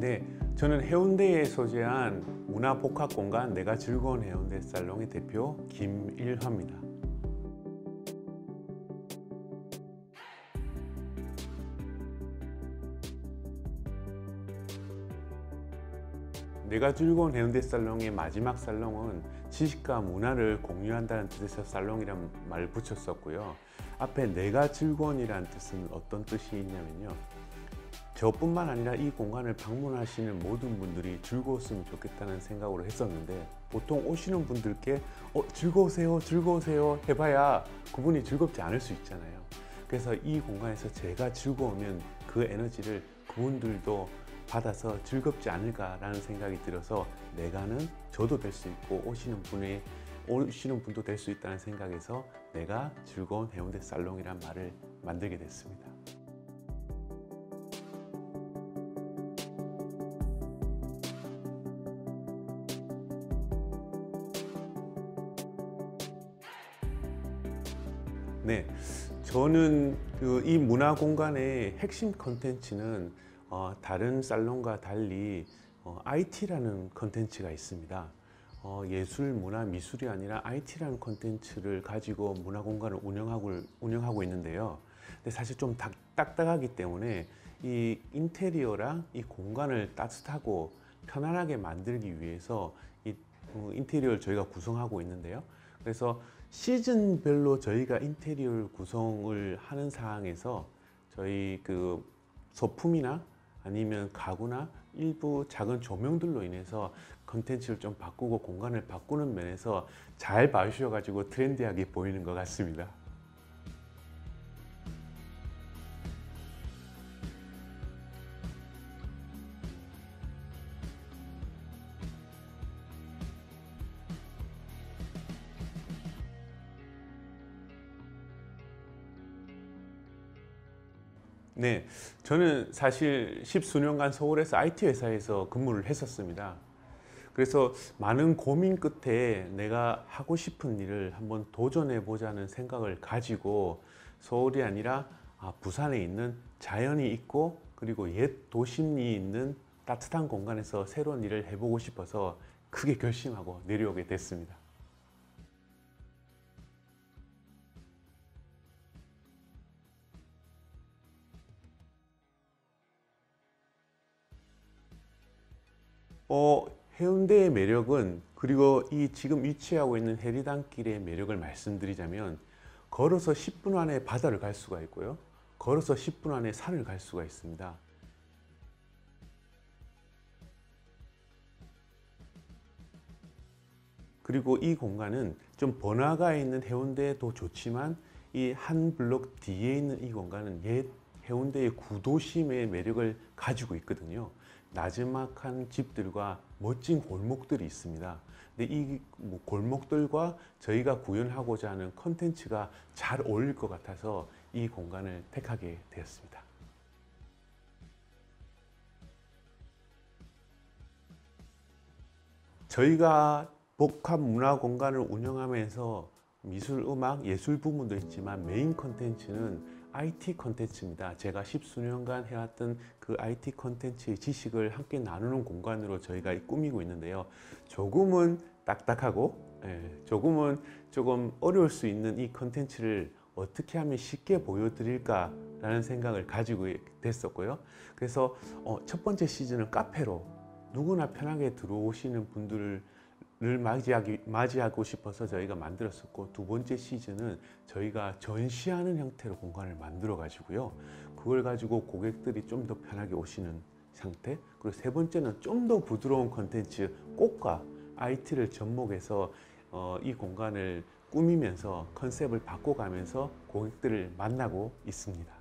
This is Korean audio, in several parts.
네, 저는 해운대에 소재한 문화복합공간 내가 즐거운 해운대 살롱의 대표 김일화입니다. 내가 즐거운 해운대 살롱의 마지막 살롱은 지식과 문화를 공유한다는 뜻에서 살롱이란 말을 붙였었고요. 앞에 내가 즐거운이라는 뜻은 어떤 뜻이 있냐면요, 저뿐만 아니라 이 공간을 방문하시는 모든 분들이 즐거웠으면 좋겠다는 생각으로 했었는데, 보통 오시는 분들께 즐거우세요 즐거우세요 해봐야 그분이 즐겁지 않을 수 있잖아요. 그래서 이 공간에서 제가 즐거우면 그 에너지를 그분들도 받아서 즐겁지 않을까라는 생각이 들어서 내가는 저도 될 수 있고 오시는 분도 될 수 있다는 생각에서 내가 즐거운 해운대 살롱이란 말을 만들게 됐습니다. 네, 저는 이 문화 공간의 핵심 컨텐츠는 다른 살롱과 달리 IT라는 컨텐츠가 있습니다. 예술, 문화, 미술이 아니라 IT라는 컨텐츠를 가지고 문화 공간을 운영하고 있는데요. 근데 사실 좀 딱딱하기 때문에 이 인테리어랑 이 공간을 따뜻하고 편안하게 만들기 위해서 이 인테리어를 저희가 구성하고 있는데요. 그래서 시즌별로 저희가 인테리어 구성을 하는 상황에서 저희 그 소품이나 아니면 가구나 일부 작은 조명들로 인해서 컨텐츠를 좀 바꾸고 공간을 바꾸는 면에서 잘 봐주셔가지고 트렌디하게 보이는 것 같습니다. 네, 저는 사실 십수년간 서울에서 IT 회사에서 근무를 했었습니다. 그래서 많은 고민 끝에 내가 하고 싶은 일을 한번 도전해 보자는 생각을 가지고 서울이 아니라 부산에 있는 자연이 있고 그리고 옛 도심이 있는 따뜻한 공간에서 새로운 일을 해보고 싶어서 크게 결심하고 내려오게 됐습니다. 해운대의 매력은, 그리고 이 지금 위치하고 있는 해리단길의 매력을 말씀드리자면, 걸어서 10분 안에 바다를 갈 수가 있고요, 걸어서 10분 안에 산을 갈 수가 있습니다. 그리고 이 공간은 좀 번화가에 있는 해운대도 좋지만 이 한 블록 뒤에 있는 이 공간은 옛 해운대의 구도심의 매력을 가지고 있거든요. 나지막한 집들과 멋진 골목들이 있습니다. 근데 이 골목들과 저희가 구현하고자 하는 컨텐츠가 잘 어울릴 것 같아서 이 공간을 택하게 되었습니다. 저희가 복합 문화 공간을 운영하면서 미술, 음악, 예술 부분도 있지만 메인 컨텐츠는 IT 컨텐츠입니다. 제가 십수년간 해왔던 그 IT 컨텐츠의 지식을 함께 나누는 공간으로 저희가 꾸미고 있는데요. 조금은 딱딱하고 조금은 조금 어려울 수 있는 이 컨텐츠를 어떻게 하면 쉽게 보여드릴까 라는 생각을 가지고 됐었고요. 그래서 첫 번째 시즌은 카페로 누구나 편하게 들어오시는 분들을 맞이하고 싶어서 저희가 만들었었고, 두 번째 시즌은 저희가 전시하는 형태로 공간을 만들어 가지고요, 그걸 가지고 고객들이 좀 더 편하게 오시는 상태, 그리고 세 번째는 좀 더 부드러운 컨텐츠 꽃과 IT를 접목해서 이 공간을 꾸미면서 컨셉을 바꿔가면서 고객들을 만나고 있습니다.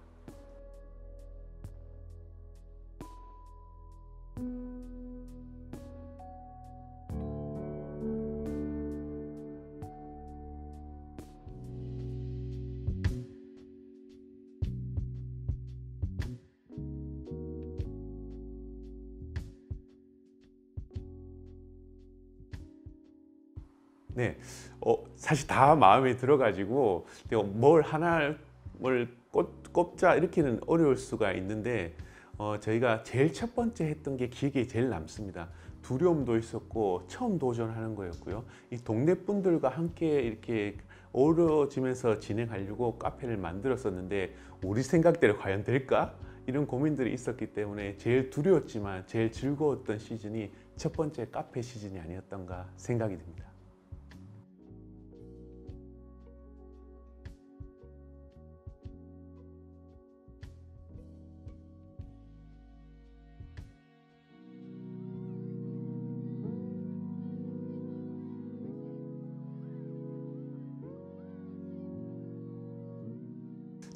네, 사실 다 마음에 들어가지고 뭘 하나를 꼽자 이렇게는 어려울 수가 있는데, 저희가 제일 첫 번째 했던 게 기억에 제일 남습니다. 두려움도 있었고 처음 도전하는 거였고요. 이 동네 분들과 함께 이렇게 어우러지면서 진행하려고 카페를 만들었었는데 우리 생각대로 과연 될까? 이런 고민들이 있었기 때문에 제일 두려웠지만 제일 즐거웠던 시즌이 첫 번째 카페 시즌이 아니었던가 생각이 듭니다.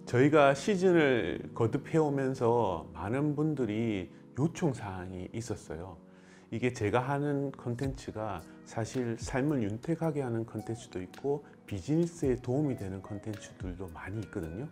저희가 시즌을 거듭해 오면서 많은 분들이 요청 사항이 있었어요. 이게 제가 하는 컨텐츠가 사실 삶을 윤택하게 하는 컨텐츠도 있고 비즈니스에 도움이 되는 컨텐츠들도 많이 있거든요.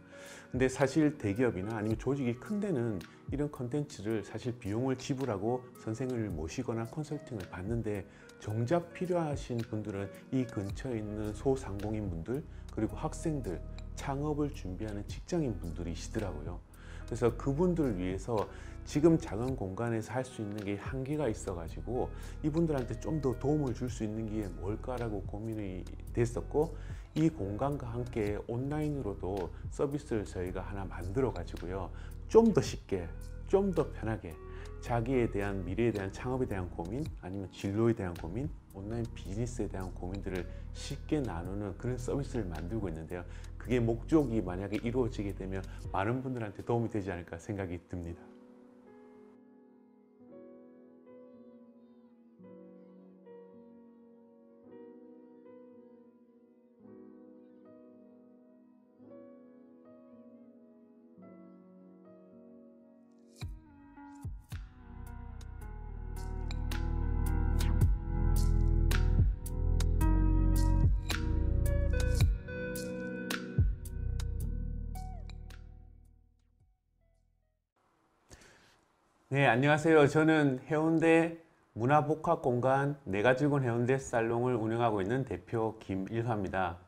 근데 사실 대기업이나 아니면 조직이 큰 데는 이런 컨텐츠를 사실 비용을 지불하고 선생님을 모시거나 컨설팅을 받는데 정작 필요하신 분들은 이 근처에 있는 소상공인 분들 그리고 학생들 창업을 준비하는 직장인 분들이시더라고요. 그래서 그분들을 위해서 지금 작은 공간에서 할 수 있는 게 한계가 있어 가지고 이분들한테 좀 더 도움을 줄 수 있는 게 뭘까라고 고민이 됐었고 이 공간과 함께 온라인으로도 서비스를 저희가 하나 만들어 가지고요. 좀 더 쉽게 좀 더 편하게 자기에 대한 미래에 대한 창업에 대한 고민 아니면 진로에 대한 고민 온라인 비즈니스에 대한 고민들을 쉽게 나누는 그런 서비스를 만들고 있는데요. 그게 목적이 만약에 이루어지게 되면 많은 분들한테 도움이 되지 않을까 생각이 듭니다. 네, 안녕하세요. 저는 해운대 문화복합공간 내가 즐거운 해운대 살롱을 운영하고 있는 대표 김일화입니다.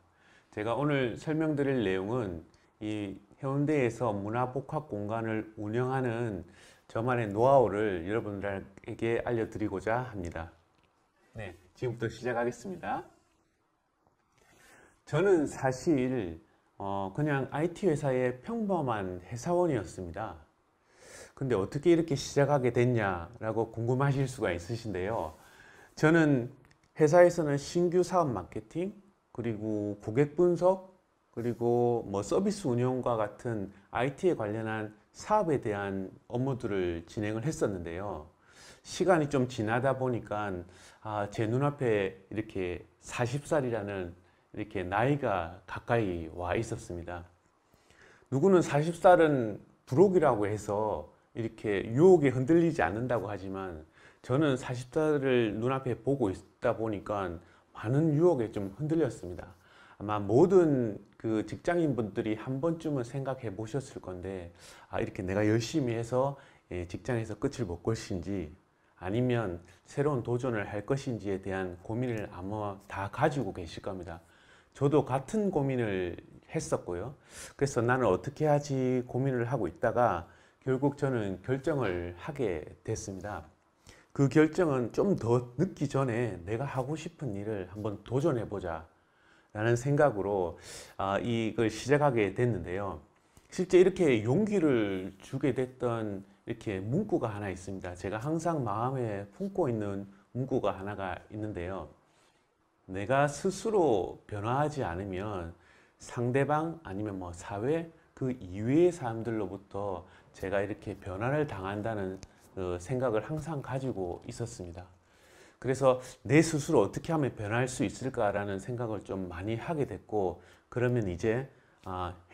제가 오늘 설명드릴 내용은 이 해운대에서 문화복합공간을 운영하는 저만의 노하우를 여러분들에게 알려드리고자 합니다. 네, 지금부터 시작하겠습니다. 저는 사실 그냥 IT 회사의 평범한 회사원이었습니다. 근데 어떻게 이렇게 시작하게 됐냐라고 궁금하실 수가 있으신데요. 저는 회사에서는 신규 사업 마케팅, 그리고 고객 분석, 그리고 뭐 서비스 운영과 같은 IT에 관련한 사업에 대한 업무들을 진행을 했었는데요. 시간이 좀 지나다 보니까 제 눈앞에 이렇게 40살이라는 이렇게 나이가 가까이 와 있었습니다. 누구는 40살은 불혹이라고 해서 이렇게 유혹에 흔들리지 않는다고 하지만 저는 40살을 눈앞에 보고 있다 보니까 많은 유혹에 좀 흔들렸습니다. 아마 모든 그 직장인 분들이 한 번쯤은 생각해 보셨을 건데 이렇게 내가 열심히 해서 직장에서 끝을 볼 것인지 아니면 새로운 도전을 할 것인지에 대한 고민을 아마 다 가지고 계실 겁니다. 저도 같은 고민을 했었고요. 그래서 나는 어떻게 하지 고민을 하고 있다가 결국 저는 결정을 하게 됐습니다. 그 결정은 좀 더 늦기 전에 내가 하고 싶은 일을 한번 도전해 보자 라는 생각으로 이걸 시작하게 됐는데요. 실제 이렇게 용기를 주게 됐던 이렇게 문구가 하나 있습니다. 제가 항상 마음에 품고 있는 문구가 하나가 있는데요. 내가 스스로 변화하지 않으면 상대방 아니면 뭐 사회 그 이외의 사람들로부터 제가 이렇게 변화를 당한다는 생각을 항상 가지고 있었습니다. 그래서 내 스스로 어떻게 하면 변할 수 있을까라는 생각을 좀 많이 하게 됐고 그러면 이제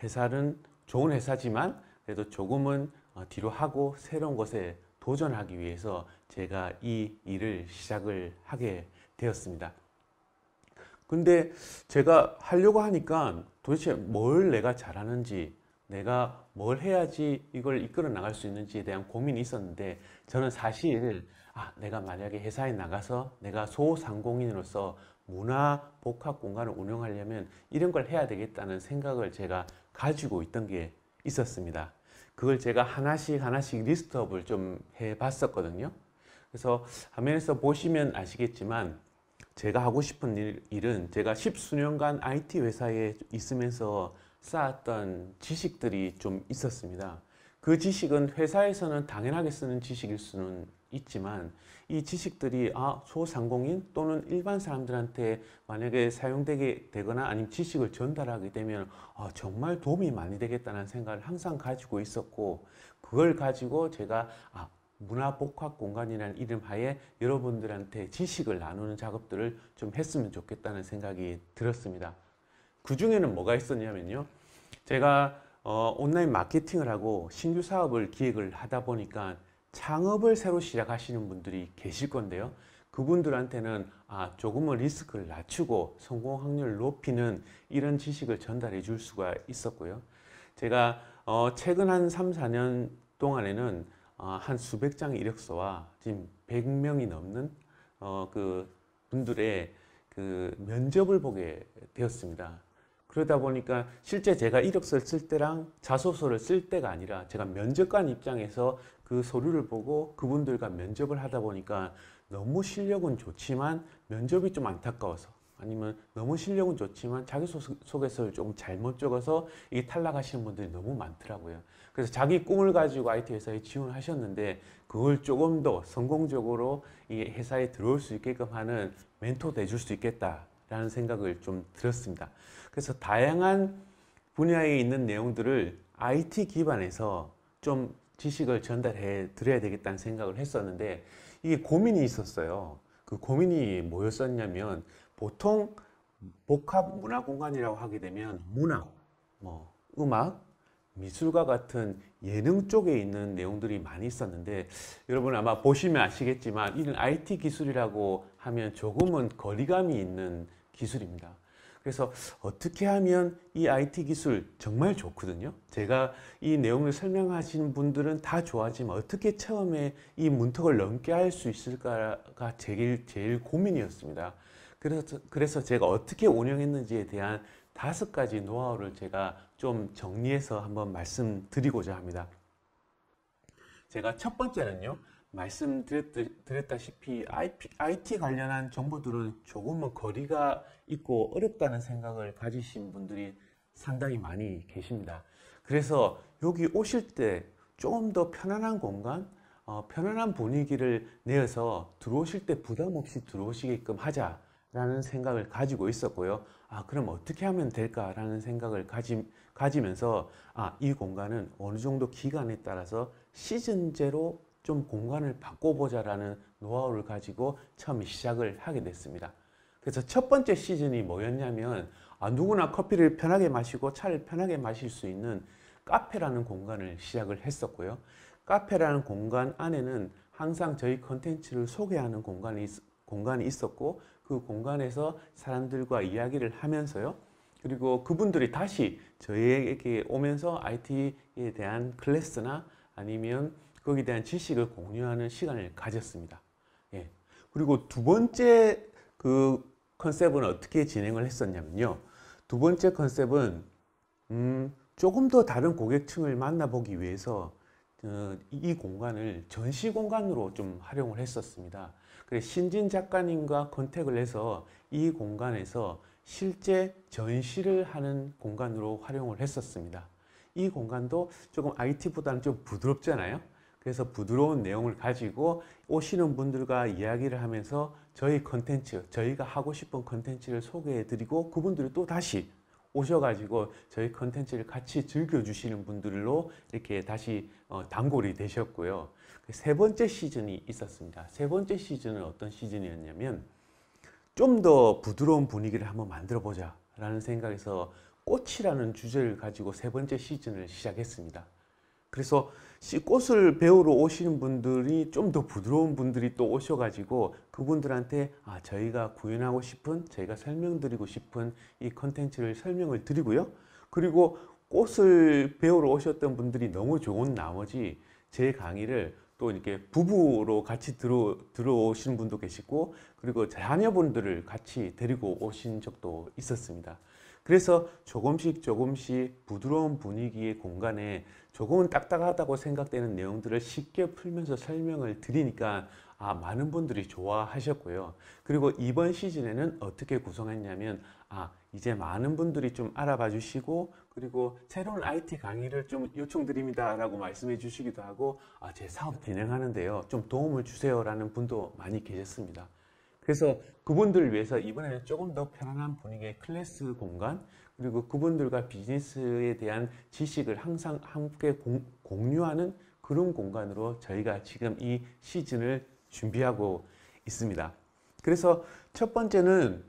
회사는 좋은 회사지만 그래도 조금은 뒤로 하고 새로운 것에 도전하기 위해서 제가 이 일을 시작을 하게 되었습니다. 근데 제가 하려고 하니까 도대체 뭘 내가 잘하는지 내가 뭘 해야지 이걸 이끌어 나갈 수 있는지에 대한 고민이 있었는데 저는 사실 내가 만약에 회사에 나가서 내가 소상공인으로서 문화 복합 공간을 운영하려면 이런 걸 해야 되겠다는 생각을 제가 가지고 있던 게 있었습니다. 그걸 제가 하나씩 리스트업을 좀 해봤었거든요. 그래서 화면에서 보시면 아시겠지만 제가 하고 싶은 일은 제가 십수년간 IT 회사에 있으면서 쌓았던 지식들이 좀 있었습니다. 그 지식은 회사에서는 당연하게 쓰는 지식일 수는 있지만 이 지식들이 소상공인 또는 일반 사람들한테 만약에 사용되게 되거나 아니면 지식을 전달하게 되면 정말 도움이 많이 되겠다는 생각을 항상 가지고 있었고, 그걸 가지고 제가 문화복합공간이라는 이름 하에 여러분들한테 지식을 나누는 작업들을 좀 했으면 좋겠다는 생각이 들었습니다. 그 중에는 뭐가 있었냐면요, 제가 온라인 마케팅을 하고 신규 사업을 기획을 하다 보니까 창업을 새로 시작하시는 분들이 계실 건데요, 그분들한테는 조금은 리스크를 낮추고 성공 확률을 높이는 이런 지식을 전달해 줄 수가 있었고요. 제가 최근 한 3, 4년 동안에는 한 수백 장의 이력서와 지금 100명이 넘는 그 분들의 그 면접을 보게 되었습니다. 그러다 보니까 실제 제가 이력서를 쓸 때랑 자소서를 쓸 때가 아니라 제가 면접관 입장에서 그 서류를 보고 그분들과 면접을 하다 보니까 너무 실력은 좋지만 면접이 좀 안타까워서, 아니면 너무 실력은 좋지만 자기소개서를 조금 잘못 적어서 이게 탈락하시는 분들이 너무 많더라고요. 그래서 자기 꿈을 가지고 IT 회사에 지원하셨는데 그걸 조금 더 성공적으로 이 회사에 들어올 수 있게끔 하는 멘토 돼줄 수 있겠다라는 생각을 좀 들었습니다. 그래서 다양한 분야에 있는 내용들을 IT 기반에서 좀 지식을 전달해 드려야 되겠다는 생각을 했었는데 이게 고민이 있었어요. 그 고민이 뭐였었냐면, 보통 복합 문화 공간이라고 하게 되면 문학, 음악, 미술과 같은 예능 쪽에 있는 내용들이 많이 있었는데, 여러분 아마 보시면 아시겠지만 이런 IT 기술이라고 하면 조금은 거리감이 있는 기술입니다. 그래서 어떻게 하면 이 IT 기술 정말 좋거든요. 제가 이 내용을 설명하시는 분들은 다 좋아하지만 어떻게 처음에 이 문턱을 넘게 할 수 있을까가 제일 고민이었습니다. 그래서 제가 어떻게 운영했는지에 대한 5가지 노하우를 제가 좀 정리해서 한번 말씀드리고자 합니다. 제가 첫 번째는요, 말씀드렸다시피 IT 관련한 정보들은 조금은 거리가 있고 어렵다는 생각을 가지신 분들이 상당히 많이 계십니다. 그래서 여기 오실 때 조금 더 편안한 공간, 편안한 분위기를 내어서 들어오실 때 부담 없이 들어오시게끔 하자라는 생각을 가지고 있었고요. 그럼 어떻게 하면 될까라는 생각을 가지면서 이 공간은 어느 정도 기간에 따라서 시즌제로 좀 공간을 바꿔보자라는 노하우를 가지고 처음 시작을 하게 됐습니다. 그래서 첫 번째 시즌이 뭐였냐면, 누구나 커피를 편하게 마시고 차를 편하게 마실 수 있는 카페라는 공간을 시작을 했었고요. 카페라는 공간 안에는 항상 저희 컨텐츠를 소개하는 공간이 있었고, 그 공간에서 사람들과 이야기를 하면서요, 그리고 그분들이 다시 저희에게 오면서 IT에 대한 클래스나 아니면 거기에 대한 지식을 공유하는 시간을 가졌습니다. 예. 그리고 두 번째 그 컨셉은 어떻게 진행을 했었냐면요, 두 번째 컨셉은 조금 더 다른 고객층을 만나보기 위해서 이 공간을 전시 공간으로 좀 활용을 했었습니다. 그래서 신진 작가님과 컨택을 해서 이 공간에서 실제 전시를 하는 공간으로 활용을 했었습니다. 이 공간도 조금 IT보다는 좀 부드럽잖아요. 그래서 부드러운 내용을 가지고 오시는 분들과 이야기를 하면서 저희 컨텐츠, 저희가 하고 싶은 컨텐츠를 소개해 드리고 그분들이 또 다시 오셔가지고 저희 컨텐츠를 같이 즐겨주시는 분들로 이렇게 다시 단골이 되셨고요. 세 번째 시즌이 있었습니다. 세 번째 시즌은 어떤 시즌이었냐면, 좀 더 부드러운 분위기를 한번 만들어 보자 라는 생각에서 꽃이라는 주제를 가지고 세 번째 시즌을 시작했습니다. 그래서 꽃을 배우러 오시는 분들이 좀 더 부드러운 분들이 또 오셔가지고 그분들한테 저희가 구현하고 싶은, 저희가 설명드리고 싶은 이 컨텐츠를 설명을 드리고요. 그리고 꽃을 배우러 오셨던 분들이 너무 좋은 나머지 제 강의를 또 이렇게 부부로 같이 들어오신 분도 계시고, 그리고 자녀분들을 같이 데리고 오신 적도 있었습니다. 그래서 조금씩 부드러운 분위기의 공간에 조금은 딱딱하다고 생각되는 내용들을 쉽게 풀면서 설명을 드리니까 많은 분들이 좋아하셨고요. 그리고 이번 시즌에는 어떻게 구성했냐면 이제 많은 분들이 좀 알아봐 주시고, 그리고 새로운 IT 강의를 좀 요청드립니다 라고 말씀해 주시기도 하고, 제 사업 진행하는데요 좀 도움을 주세요 라는 분도 많이 계셨습니다. 그래서 그분들을 위해서 이번에는 조금 더 편안한 분위기의 클래스 공간, 그리고 그분들과 비즈니스에 대한 지식을 항상 함께 공유하는 그런 공간으로 저희가 지금 이 시즌을 준비하고 있습니다. 그래서 첫 번째는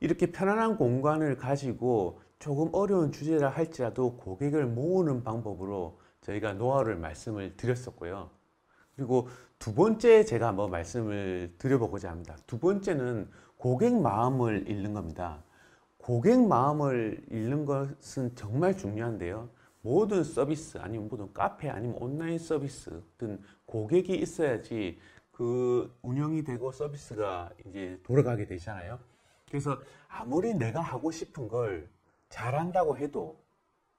이렇게 편안한 공간을 가지고 조금 어려운 주제라 할지라도 고객을 모으는 방법으로 저희가 노하우를 말씀을 드렸었고요. 그리고 두 번째 제가 한번 말씀을 드려보고자 합니다. 두 번째는 고객 마음을 읽는 겁니다. 고객 마음을 읽는 것은 정말 중요한데요. 모든 서비스 아니면 모든 카페 아니면 온라인 서비스든 고객이 있어야지 그 운영이 되고 서비스가 이제 돌아가게 되잖아요. 그래서 아무리 내가 하고 싶은 걸 잘한다고 해도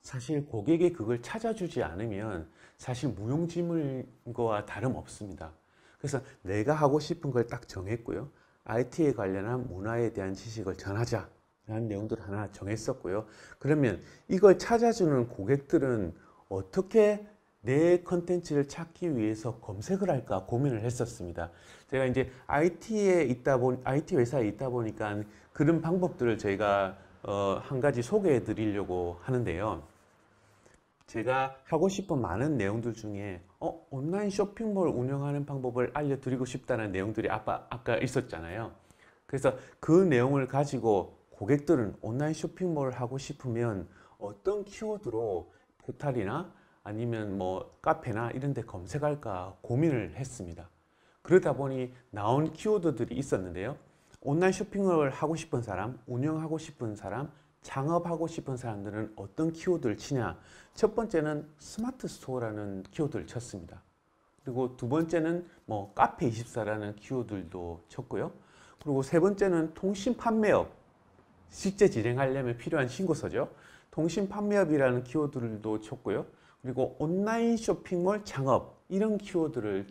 사실 고객이 그걸 찾아주지 않으면 사실 무용지물인 거와 다름없습니다. 그래서 내가 하고 싶은 걸 딱 정했고요. IT에 관련한 문화에 대한 지식을 전하자 라는 내용들을 하나 정했었고요. 그러면 이걸 찾아주는 고객들은 어떻게 내 컨텐츠를 찾기 위해서 검색을 할까 고민을 했었습니다. 제가 이제 IT 회사에 있다 보니까 그런 방법들을 저희가 한 가지 소개해 드리려고 하는데요. 제가 하고 싶은 많은 내용들 중에 온라인 쇼핑몰 운영하는 방법을 알려드리고 싶다는 내용들이 아까 있었잖아요. 그래서 그 내용을 가지고 고객들은 온라인 쇼핑몰을 하고 싶으면 어떤 키워드로 포탈이나 아니면 뭐 카페나 이런 데 검색할까 고민을 했습니다. 그러다 보니 나온 키워드들이 있었는데요. 온라인 쇼핑을 하고 싶은 사람, 운영하고 싶은 사람, 창업하고 싶은 사람들은 어떤 키워드를 치냐. 첫 번째는 스마트 스토어라는 키워드를 쳤습니다. 그리고 두 번째는 뭐 카페24라는 키워드도 쳤고요. 그리고 세 번째는 통신 판매업, 실제 진행하려면 필요한 신고서죠. 통신 판매업이라는 키워드들도 쳤고요. 그리고 온라인 쇼핑몰 창업, 이런 키워드를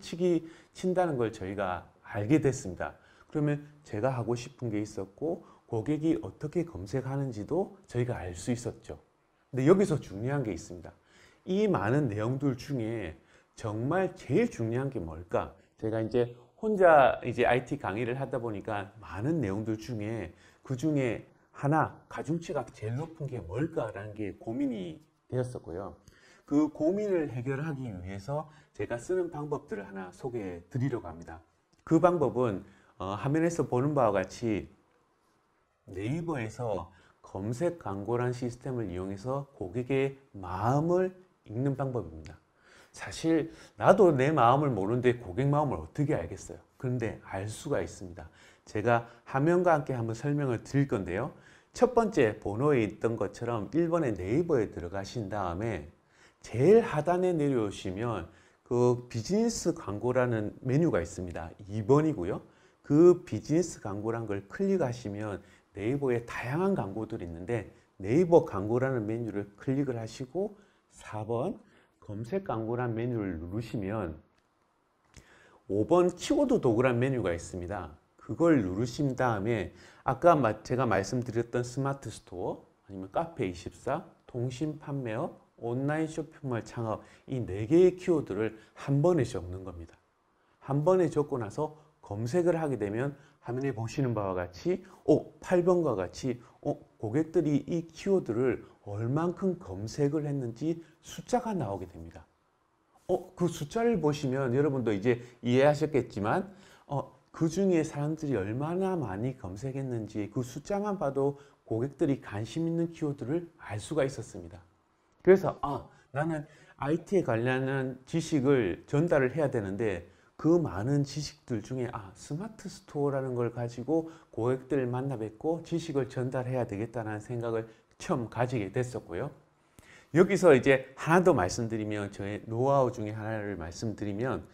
친다는 걸 저희가 알게 됐습니다. 그러면 제가 하고 싶은 게 있었고 고객이 어떻게 검색하는지도 저희가 알 수 있었죠. 근데 여기서 중요한 게 있습니다. 이 많은 내용들 중에 정말 제일 중요한 게 뭘까? 제가 이제 혼자 이제 IT 강의를 하다 보니까 많은 내용들 중에 그 중에 하나 가중치가 제일 높은 게 뭘까라는 게 고민이 되었었고요. 그 고민을 해결하기 위해서 제가 쓰는 방법들을 하나 소개해 드리려고 합니다. 그 방법은 화면에서 보는 바와 같이 네이버에서 검색 광고란 시스템을 이용해서 고객의 마음을 읽는 방법입니다. 사실 나도 내 마음을 모르는데 고객 마음을 어떻게 알겠어요? 그런데 알 수가 있습니다. 제가 화면과 함께 한번 설명을 드릴 건데요. 첫 번째 번호에 있던 것처럼 1번의 네이버에 들어가신 다음에 제일 하단에 내려오시면 그 비즈니스 광고라는 메뉴가 있습니다. 2번이고요. 그 비즈니스 광고란 걸 클릭하시면 네이버에 다양한 광고들이 있는데 네이버 광고라는 메뉴를 클릭을 하시고 4번 검색 광고라는 메뉴를 누르시면 5번 키워드 도구라는 메뉴가 있습니다. 그걸 누르신 다음에 아까 제가 말씀드렸던 스마트 스토어 아니면 카페24, 통신 판매업, 온라인 쇼핑몰 창업 이 4개의 키워드를 한 번에 적는 겁니다. 한 번에 적고 나서 검색을 하게 되면 화면에 보시는 바와 같이 8번과 같이 고객들이 이 키워드를 얼만큼 검색을 했는지 숫자가 나오게 됩니다. 그 숫자를 보시면 여러분도 이제 이해하셨겠지만 그 중에 사람들이 얼마나 많이 검색했는지 그 숫자만 봐도 고객들이 관심 있는 키워드를 알 수가 있었습니다. 그래서 나는 IT에 관련한 지식을 전달을 해야 되는데 그 많은 지식들 중에 스마트 스토어라는 걸 가지고 고객들을 만나 뵙고 지식을 전달해야 되겠다는 생각을 처음 가지게 됐었고요. 여기서 이제 하나 더 말씀드리면 저의 노하우 중에 하나를 말씀드리면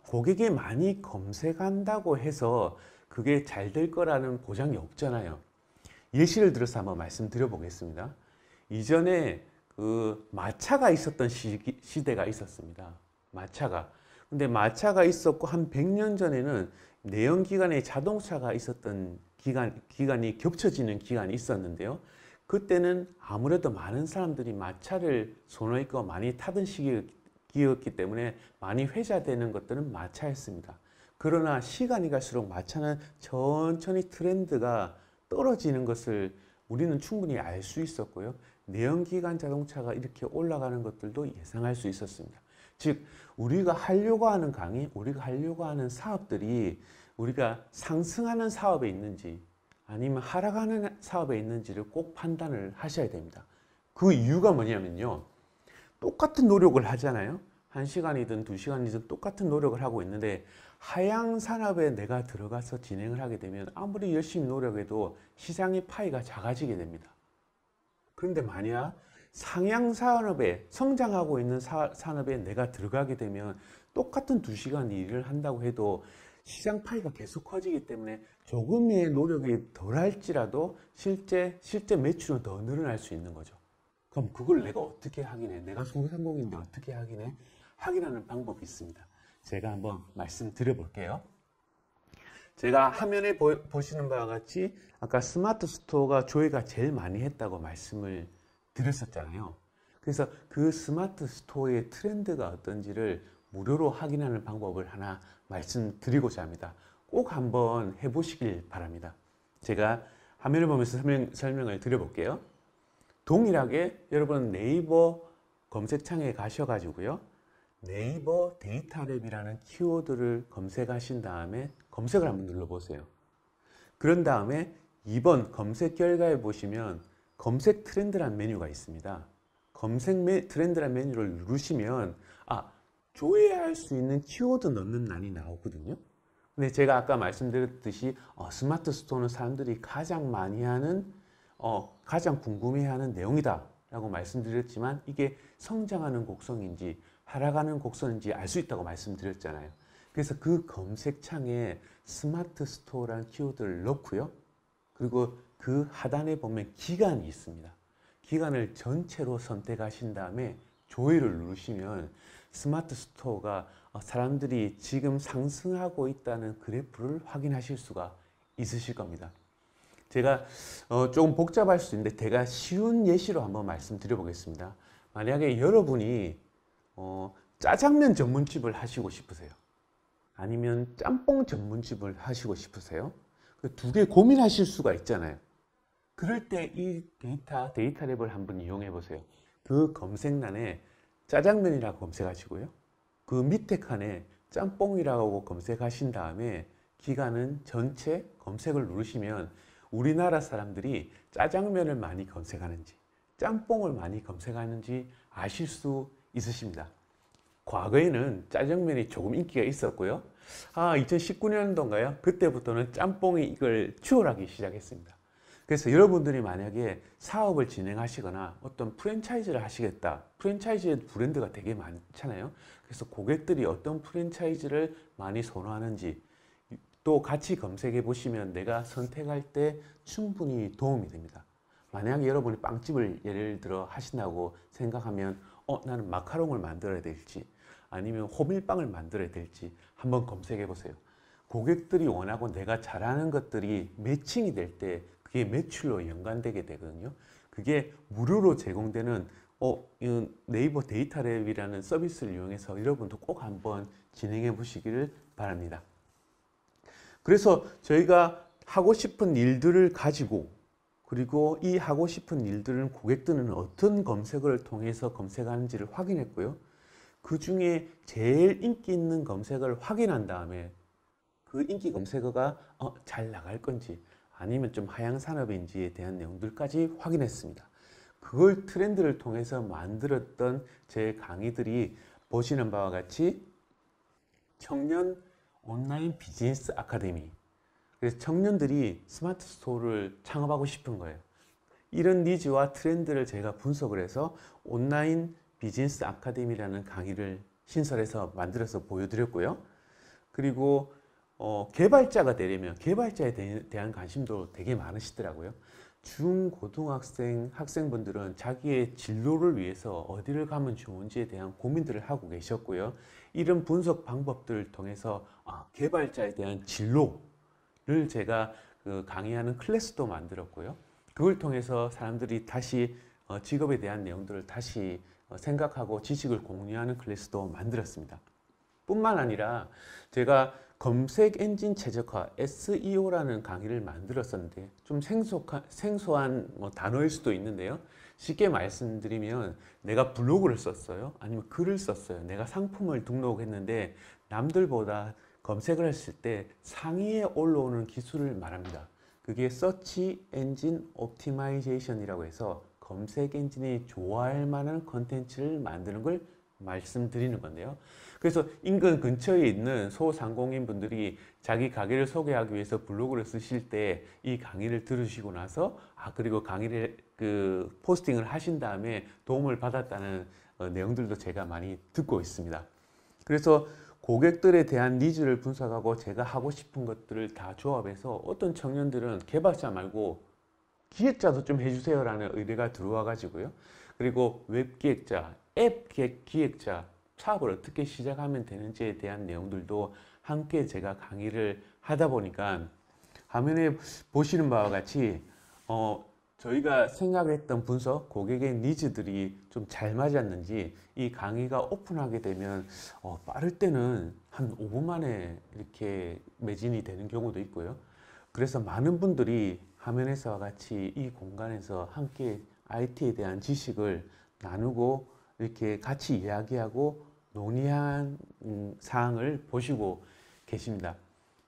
고객이 많이 검색한다고 해서 그게 잘 될 거라는 보장이 없잖아요. 예시를 들어서 한번 말씀드려 보겠습니다. 이전에 그 마차가 있었던 시대가 있었습니다. 마차가. 근데 마차가 있었고 한 100년 전에는 내연기관의 자동차가 있었던 기간이 겹쳐지는 기간이 있었는데요. 그때는 아무래도 많은 사람들이 마차를 선호했고 많이 타던 시기였기 때문에 많이 회자되는 것들은 마차였습니다. 그러나 시간이 갈수록 마차는 천천히 트렌드가 떨어지는 것을 우리는 충분히 알 수 있었고요. 내연기관 자동차가 이렇게 올라가는 것들도 예상할 수 있었습니다. 즉 우리가 하려고 하는 강의, 우리가 하려고 하는 사업들이 우리가 상승하는 사업에 있는지 아니면 하락하는 사업에 있는지를 꼭 판단을 하셔야 됩니다. 그 이유가 뭐냐면요. 똑같은 노력을 하잖아요. 1시간이든 2시간이든 똑같은 노력을 하고 있는데 하향 산업에 내가 들어가서 진행을 하게 되면 아무리 열심히 노력해도 시장의 파이가 작아지게 됩니다. 그런데 만약 상향 산업에 성장하고 있는 산업에 내가 들어가게 되면 똑같은 2시간 일을 한다고 해도 시장 파이가 계속 커지기 때문에 조금의 노력이 덜 할지라도 실제 매출은 더 늘어날 수 있는 거죠. 그럼 그걸 내가 어떻게 확인해? 내가 소상공인인데 어떻게 확인해? 확인하는 방법이 있습니다. 제가 한번 말씀드려 볼게요. 제가 화면에 보시는 바와 같이 아까 스마트 스토어가 조회가 제일 많이 했다고 말씀을 드렸었잖아요. 그래서 그 스마트 스토어의 트렌드가 어떤지를 무료로 확인하는 방법을 하나 말씀드리고자 합니다. 꼭 한번 해보시길 바랍니다. 제가 화면을 보면서 설명을 드려볼게요. 동일하게 여러분 네이버 검색창에 가셔가지고요. 네이버 데이터랩이라는 키워드를 검색하신 다음에 검색을 한번 눌러보세요. 그런 다음에 2번 검색 결과에 보시면 검색 트렌드라는 메뉴가 있습니다. 검색 트렌드라는 메뉴를 누르시면 조회할 수 있는 키워드 넣는欄이 나오거든요. 근데 제가 아까 말씀드렸듯이 스마트 스토어는 사람들이 가장 많이 하는 가장 궁금해하는 내용이다 라고 말씀드렸지만 이게 성장하는 곡선인지 하락하는 곡선인지 알 수 있다고 말씀드렸잖아요. 그래서 그 검색창에 스마트 스토어라는 키워드를 넣고요. 그리고 그 하단에 보면 기간이 있습니다. 기간을 전체로 선택하신 다음에 조회를 누르시면 스마트 스토어가 사람들이 지금 상승하고 있다는 그래프를 확인하실 수가 있으실 겁니다. 제가 조금 복잡할 수 있는데 제가 쉬운 예시로 한번 말씀드려 보겠습니다. 만약에 여러분이 짜장면 전문집을 하시고 싶으세요. 아니면 짬뽕 전문집을 하시고 싶으세요. 그 두 개 고민하실 수가 있잖아요. 그럴 때 이 데이터랩을 한번 이용해 보세요. 그 검색란에 짜장면이라고 검색하시고요. 그 밑에 칸에 짬뽕이라고 검색하신 다음에 기간은 전체 검색을 누르시면 우리나라 사람들이 짜장면을 많이 검색하는지 짬뽕을 많이 검색하는지 아실 수 있으십니다. 과거에는 짜장면이 조금 인기가 있었고요. 2019년도인가요? 그때부터는 짬뽕이 이걸 추월하기 시작했습니다. 그래서 여러분들이 만약에 사업을 진행하시거나 어떤 프랜차이즈를 하시겠다. 프랜차이즈의 브랜드가 되게 많잖아요. 그래서 고객들이 어떤 프랜차이즈를 많이 선호하는지 또 같이 검색해 보시면 내가 선택할 때 충분히 도움이 됩니다. 만약에 여러분이 빵집을 예를 들어 하신다고 생각하면 나는 마카롱을 만들어야 될지 아니면 호밀빵을 만들어야 될지 한번 검색해 보세요. 고객들이 원하고 내가 잘하는 것들이 매칭이 될 때 그게 매출로 연관되게 되거든요. 그게 무료로 제공되는 네이버 데이터랩이라는 서비스를 이용해서 여러분도 꼭 한번 진행해 보시기를 바랍니다. 그래서 저희가 하고 싶은 일들을 가지고 그리고 이 하고 싶은 일들은 고객들은 어떤 검색어를 통해서 검색하는지를 확인했고요. 그 중에 제일 인기 있는 검색어를 확인한 다음에 그 인기 검색어가 잘 나갈 건지 아니면 좀 하향 산업인지에 대한 내용들까지 확인했습니다. 그걸 트렌드를 통해서 만들었던 제 강의들이 보시는 바와 같이 청년 온라인 비즈니스 아카데미. 그래서 청년들이 스마트 스토어를 창업하고 싶은 거예요. 이런 니즈와 트렌드를 제가 분석을 해서 온라인 비즈니스 아카데미라는 강의를 신설해서 만들어서 보여드렸고요. 그리고 개발자가 되려면 개발자에 대한 관심도 되게 많으시더라고요. 중고등학생 학생분들은 자기의 진로를 위해서 어디를 가면 좋은지에 대한 고민들을 하고 계셨고요. 이런 분석 방법들을 통해서 개발자에 대한 진로를 제가 강의하는 클래스도 만들었고요. 그걸 통해서 사람들이 다시 직업에 대한 내용들을 다시 생각하고 지식을 공유하는 클래스도 만들었습니다. 뿐만 아니라 제가 검색 엔진 최적화 SEO라는 강의를 만들었었는데 좀 생소한 단어일 수도 있는데요. 쉽게 말씀드리면 내가 블로그를 썼어요. 아니면 글을 썼어요. 내가 상품을 등록했는데 남들보다 검색을 했을 때 상위에 올라오는 기술을 말합니다. 그게 서치 엔진 옵티마이제이션이라고 해서 검색 엔진이 좋아할 만한 컨텐츠를 만드는 걸 말씀드리는 건데요. 그래서 인근 근처에 있는 소상공인 분들이 자기 가게를 소개하기 위해서 블로그를 쓰실 때 이 강의를 들으시고 나서 그리고 강의를 포스팅을 하신 다음에 도움을 받았다는 내용들도 제가 많이 듣고 있습니다. 그래서 고객들에 대한 니즈를 분석하고 제가 하고 싶은 것들을 다 조합해서 어떤 청년들은 개발자 말고 기획자도 좀 해주세요 라는 의뢰가 들어와 가지고요. 그리고 웹기획자, 앱 기획자 사업을 어떻게 시작하면 되는지에 대한 내용들도 함께 제가 강의를 하다 보니까 화면에 보시는 바와 같이 저희가 생각했던 분석, 고객의 니즈들이 좀 잘 맞았는지 이 강의가 오픈하게 되면 빠를 때는 한 5분 만에 이렇게 매진이 되는 경우도 있고요. 그래서 많은 분들이 화면에서와 같이 이 공간에서 함께 IT에 대한 지식을 나누고 이렇게 같이 이야기하고 논의한 사항을 보시고 계십니다.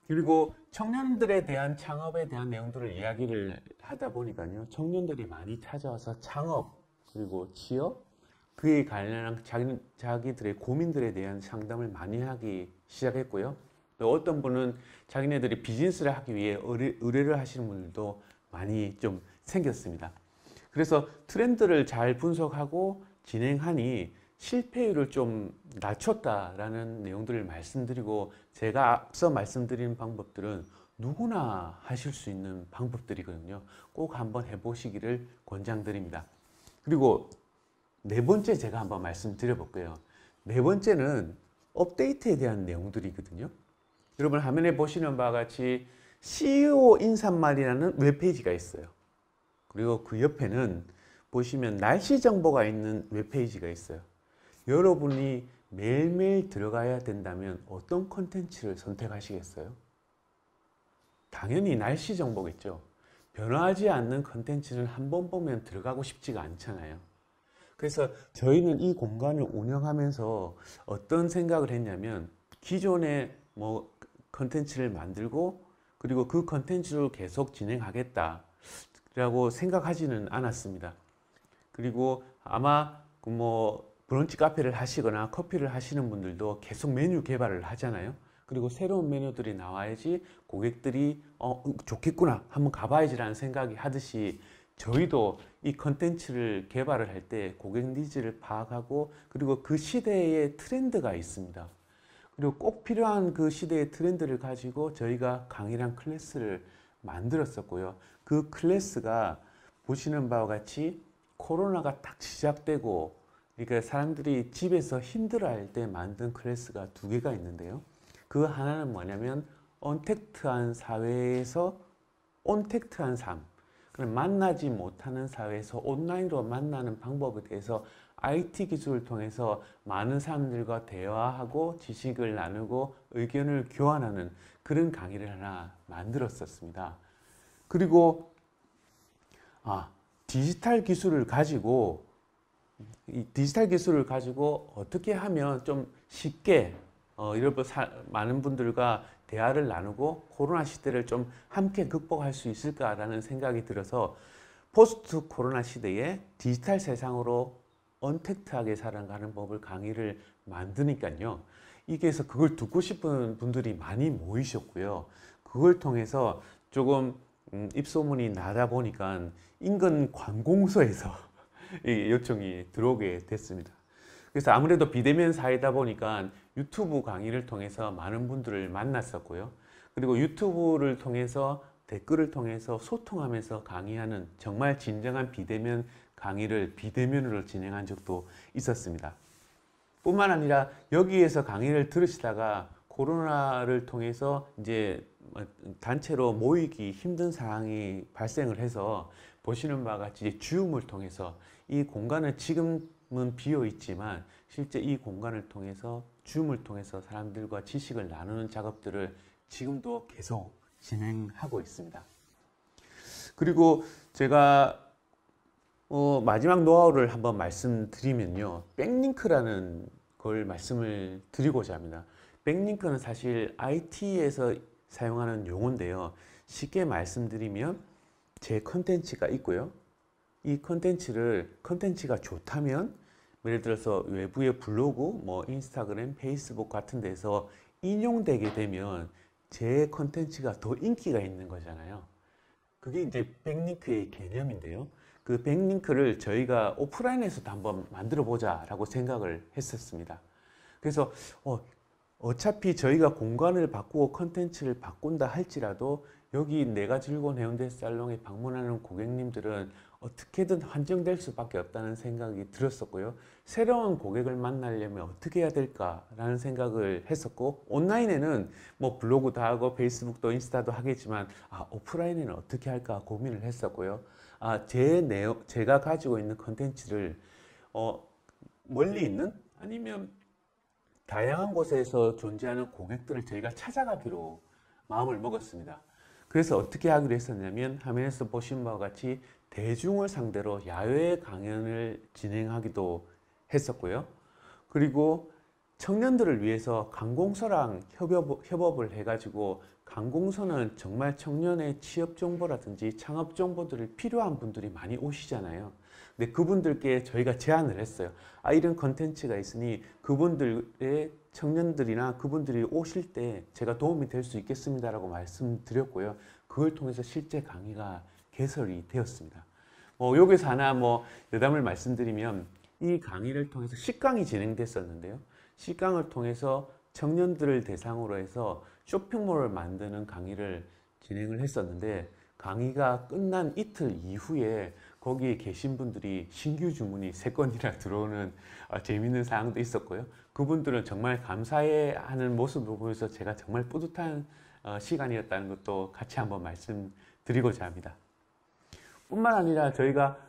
그리고 청년들에 대한 창업에 대한 내용들을 이야기를 하다 보니까요. 청년들이 많이 찾아와서 창업 그리고 취업 그에 관련한 자기들의 고민들에 대한 상담을 많이 하기 시작했고요. 또 어떤 분은 자기네들이 비즈니스를 하기 위해 의뢰를 하시는 분들도 많이 좀 생겼습니다. 그래서 트렌드를 잘 분석하고 진행하니 실패율을 좀 낮췄다라는 내용들을 말씀드리고 제가 앞서 말씀드린 방법들은 누구나 하실 수 있는 방법들이거든요. 꼭 한번 해보시기를 권장드립니다. 그리고 네 번째 제가 한번 말씀드려 볼게요. 네 번째는 업데이트에 대한 내용들이거든요. 여러분 화면에 보시는 바와 같이 CEO 인사말이라는 웹페이지가 있어요. 그리고 그 옆에는 보시면 날씨 정보가 있는 웹페이지가 있어요. 여러분이 매일매일 들어가야 된다면 어떤 콘텐츠를 선택하시겠어요? 당연히 날씨 정보겠죠. 변화하지 않는 콘텐츠는 한 번 보면 들어가고 싶지가 않잖아요. 그래서 저희는 이 공간을 운영하면서 어떤 생각을 했냐면 기존에 콘텐츠를 만들고 그리고 그 콘텐츠를 계속 진행하겠다라고 생각하지는 않았습니다. 그리고 아마 브런치 카페를 하시거나 커피를 하시는 분들도 계속 메뉴 개발을 하잖아요. 그리고 새로운 메뉴들이 나와야지 고객들이 좋겠구나 한번 가봐야지라는 생각이 하듯이 저희도 이 컨텐츠를 개발을 할 때 고객 니즈를 파악하고 그리고 그 시대의 트렌드가 있습니다. 그리고 꼭 필요한 그 시대의 트렌드를 가지고 저희가 강의랑 클래스를 만들었었고요. 그 클래스가 보시는 바와 같이 코로나가 딱 시작되고 그러니까 사람들이 집에서 힘들어할 때 만든 클래스가 두 개가 있는데요. 그 하나는 뭐냐면 언택트한 사회에서 온택트한 삶, 그럼 만나지 못하는 사회에서 온라인으로 만나는 방법에 대해서 IT 기술을 통해서 많은 사람들과 대화하고 지식을 나누고 의견을 교환하는 그런 강의를 하나 만들었었습니다. 그리고 디지털 기술을 가지고 어떻게 하면 좀 쉽게 많은 분들과 대화를 나누고 코로나 시대를 좀 함께 극복할 수 있을까라는 생각이 들어서 포스트 코로나 시대에 디지털 세상으로 언택트하게 살아가는 법을 강의를 만드니까요. 이게서 그걸 듣고 싶은 분들이 많이 모이셨고요. 그걸 통해서 조금 입소문이 나다 보니까 인근 관공서에서 요청이 들어오게 됐습니다. 그래서 아무래도 비대면 사회다 보니까 유튜브 강의를 통해서 많은 분들을 만났었고요. 그리고 유튜브를 통해서 댓글을 통해서 소통하면서 강의하는 정말 진정한 비대면 강의를 비대면으로 진행한 적도 있었습니다. 뿐만 아니라 여기에서 강의를 들으시다가 코로나를 통해서 이제 단체로 모이기 힘든 상황이 발생을 해서 보시는 바와 같이 줌을 통해서 이 공간은 지금은 비어 있지만 실제 이 공간을 통해서 줌을 통해서 사람들과 지식을 나누는 작업들을 지금도 계속 진행하고 있습니다. 그리고 제가 마지막 노하우를 한번 말씀드리면요, 백링크라는 걸 말씀을 드리고자 합니다. 백링크는 사실 IT에서 사용하는 용어인데요, 쉽게 말씀드리면 제 컨텐츠가 있고요, 이 컨텐츠가 좋다면 예를 들어서 외부의 블로그, 뭐 인스타그램, 페이스북 같은 데서 인용되게 되면 제 컨텐츠가 더 인기가 있는 거잖아요. 그게 이제 백링크의 개념인데요, 그 백링크를 저희가 오프라인에서도 한번 만들어 보자 라고 생각을 했었습니다. 그래서 어차피 저희가 공간을 바꾸고 컨텐츠를 바꾼다 할지라도 여기 내가 즐거운 해운대 살롱에 방문하는 고객님들은 어떻게든 한정될 수밖에 없다는 생각이 들었었고요. 새로운 고객을 만나려면 어떻게 해야 될까라는 생각을 했었고, 온라인에는 뭐 블로그도 하고 페이스북도 인스타도 하겠지만 오프라인에는 어떻게 할까 고민을 했었고요. 제가 가지고 있는 컨텐츠를 멀리 있는 아니면 다양한 곳에서 존재하는 고객들을 저희가 찾아가기로 마음을 먹었습니다. 그래서 어떻게 하기로 했었냐면, 화면에서 보신 바와 같이 대중을 상대로 야외 강연을 진행하기도 했었고요. 그리고 청년들을 위해서 관공서랑 협업을 해가지고, 관공서는 정말 청년의 취업 정보라든지 창업 정보들을 필요한 분들이 많이 오시잖아요. 근데 그분들께 저희가 제안을 했어요. 이런 컨텐츠가 있으니 그분들의 청년들이나 그분들이 오실 때 제가 도움이 될 수 있겠습니다라고 말씀드렸고요. 그걸 통해서 실제 강의가 개설이 되었습니다. 여기서 하나 여담을 말씀드리면, 이 강의를 통해서 식강이 진행됐었는데요. 식강을 통해서 청년들을 대상으로 해서 쇼핑몰을 만드는 강의를 진행을 했었는데, 강의가 끝난 이틀 이후에 거기에 계신 분들이 신규 주문이 3건이나 들어오는 재미있는 사항도 있었고요. 그분들은 정말 감사해하는 모습을 보면서 제가 정말 뿌듯한 시간이었다는 것도 같이 한번 말씀드리고자 합니다. 뿐만 아니라 저희가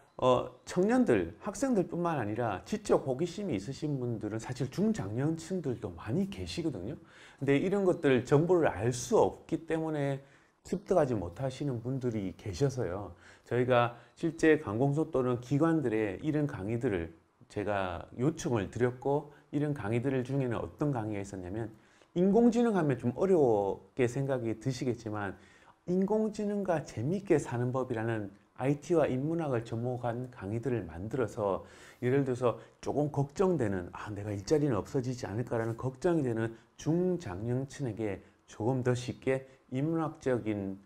청년들, 학생들 뿐만 아니라 지적 호기심이 있으신 분들은 사실 중장년층들도 많이 계시거든요. 근데 이런 것들 정보를 알 수 없기 때문에 습득하지 못하시는 분들이 계셔서요, 저희가 실제 관공서 또는 기관들의 이런 강의들을 제가 요청을 드렸고, 이런 강의들 중에는 어떤 강의가 있었냐면, 인공지능 하면 좀 어렵게 생각이 드시겠지만 인공지능과 재미있게 사는 법이라는 IT와 인문학을 접목한 강의들을 만들어서, 예를 들어서 조금 걱정되는, 내가 일자리는 없어지지 않을까라는 걱정이 되는 중장년층에게 조금 더 쉽게 인문학적인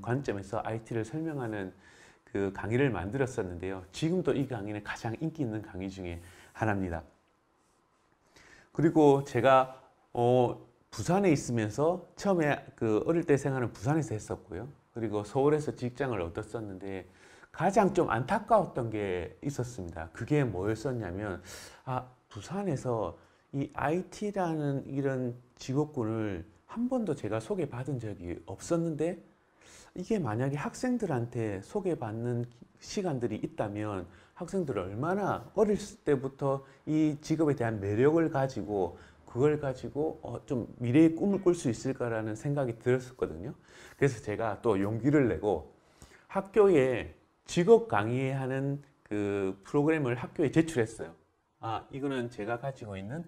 관점에서 IT를 설명하는 그 강의를 만들었었는데요. 지금도 이 강의는 가장 인기 있는 강의 중에 하나입니다. 그리고 제가 부산에 있으면서 처음에 어릴 때 생활은 부산에서 했었고요. 그리고 서울에서 직장을 얻었었는데 가장 좀 안타까웠던 게 있었습니다. 그게 뭐였었냐면, 부산에서 이 IT라는 이런 직업군을 한 번도 제가 소개받은 적이 없었는데, 이게 만약에 학생들한테 소개받는 시간들이 있다면 학생들은 얼마나 어렸을 때부터 이 직업에 대한 매력을 가지고 그걸 가지고 좀 미래의 꿈을 꿀 수 있을까라는 생각이 들었었거든요. 그래서 제가 또 용기를 내고 학교에 직업 강의하는 그 프로그램을 학교에 제출했어요. 이거는 제가 가지고 있는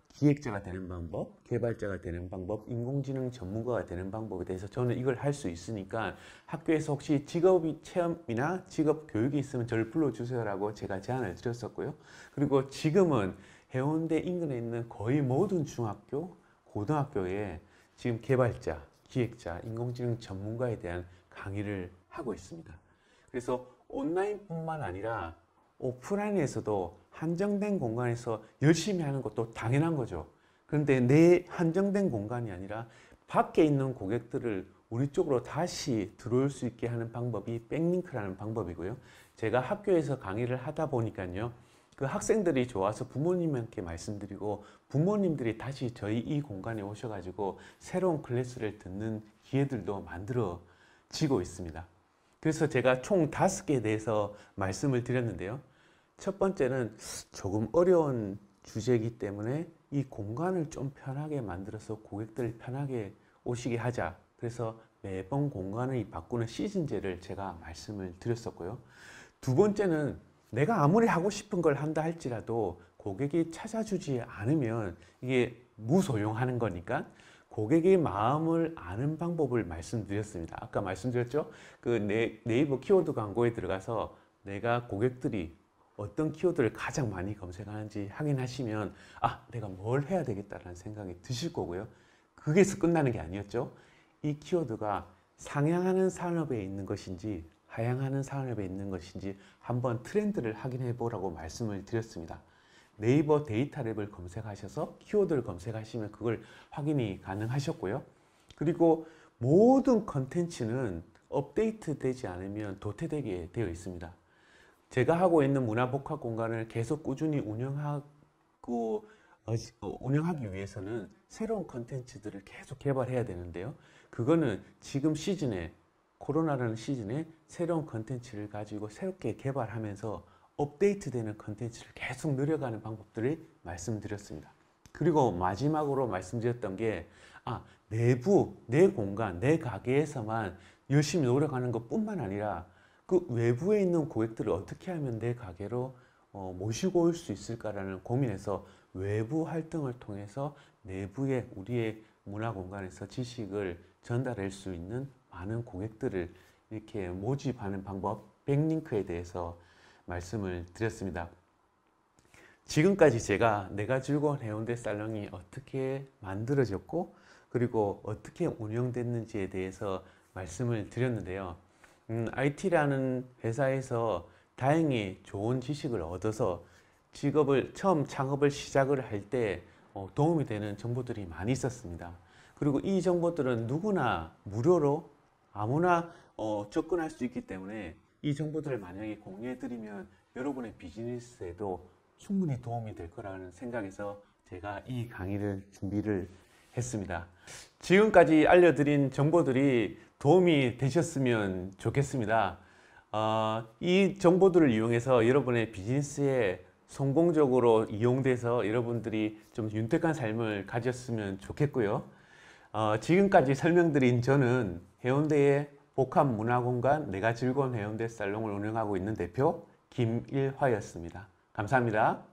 기획자가 되는 방법, 개발자가 되는 방법, 인공지능 전문가가 되는 방법에 대해서 저는 이걸 할 수 있으니까 학교에서 혹시 직업 체험이나 직업 교육이 있으면 저를 불러주세요라고 제가 제안을 드렸었고요. 그리고 지금은 해운대 인근에 있는 거의 모든 중학교, 고등학교에 지금 개발자, 기획자, 인공지능 전문가에 대한 강의를 하고 있습니다. 그래서 온라인뿐만 아니라 오프라인에서도 한정된 공간에서 열심히 하는 것도 당연한 거죠. 그런데 내 한정된 공간이 아니라 밖에 있는 고객들을 우리 쪽으로 다시 들어올 수 있게 하는 방법이 백링크라는 방법이고요. 제가 학교에서 강의를 하다 보니까요. 그 학생들이 좋아서 부모님께 말씀드리고 부모님들이 다시 저희 이 공간에 오셔가지고 새로운 클래스를 듣는 기회들도 만들어지고 있습니다. 그래서 제가 총 5개에 대해서 말씀을 드렸는데요. 첫 번째는 조금 어려운 주제이기 때문에 이 공간을 좀 편하게 만들어서 고객들 편하게 오시게 하자. 그래서 매번 공간을 바꾸는 시즌제를 제가 말씀을 드렸었고요. 두 번째는 내가 아무리 하고 싶은 걸 한다 할지라도 고객이 찾아주지 않으면 이게 무소용하는 거니까 고객의 마음을 아는 방법을 말씀드렸습니다. 아까 말씀드렸죠? 그 네이버 키워드 광고에 들어가서 내가 고객들이 어떤 키워드를 가장 많이 검색하는지 확인하시면 아, 내가 뭘 해야 되겠다라는 생각이 드실 거고요. 그게서 끝나는 게 아니었죠. 이 키워드가 상향하는 산업에 있는 것인지 하향하는 산업에 있는 것인지 한번 트렌드를 확인해 보라고 말씀을 드렸습니다. 네이버 데이터랩을 검색하셔서 키워드를 검색하시면 그걸 확인이 가능하셨고요. 그리고 모든 컨텐츠는 업데이트 되지 않으면 도태되게 되어 있습니다. 제가 하고 있는 문화복합 공간을 계속 꾸준히 운영하기 위해서는 새로운 컨텐츠들을 계속 개발해야 되는데요. 그거는 지금 시즌에 코로나라는 시즌에 새로운 컨텐츠를 가지고 새롭게 개발하면서 업데이트되는 컨텐츠를 계속 늘려가는 방법들을 말씀드렸습니다. 그리고 마지막으로 말씀드렸던 게 내부, 내 공간, 내 가게에서만 열심히 노력하는 것뿐만 아니라 그 외부에 있는 고객들을 어떻게 하면 내 가게로 모시고 올 수 있을까라는 고민에서 외부 활동을 통해서 내부의 우리의 문화 공간에서 지식을 전달할 수 있는 많은 고객들을 이렇게 모집하는 방법, 백링크에 대해서 말씀을 드렸습니다. 지금까지 제가 내가 즐거운 해운대 살롱이 어떻게 만들어졌고 그리고 어떻게 운영됐는지에 대해서 말씀을 드렸는데요. IT라는 회사에서 다행히 좋은 지식을 얻어서 처음 창업을 시작을 할 때 도움이 되는 정보들이 많이 있었습니다. 그리고 이 정보들은 누구나 무료로 아무나 접근할 수 있기 때문에 이 정보들을 만약에 공유해드리면 여러분의 비즈니스에도 충분히 도움이 될 거라는 생각에서 제가 이 강의를 준비를 했습니다. 지금까지 알려드린 정보들이 도움이 되셨으면 좋겠습니다. 이 정보들을 이용해서 여러분의 비즈니스에 성공적으로 이용돼서 여러분들이 좀 윤택한 삶을 가졌으면 좋겠고요. 지금까지 설명드린 저는 해운대의 복합문화공간 내가 즐거운 해운대 살롱을 운영하고 있는 대표 김일화였습니다. 감사합니다.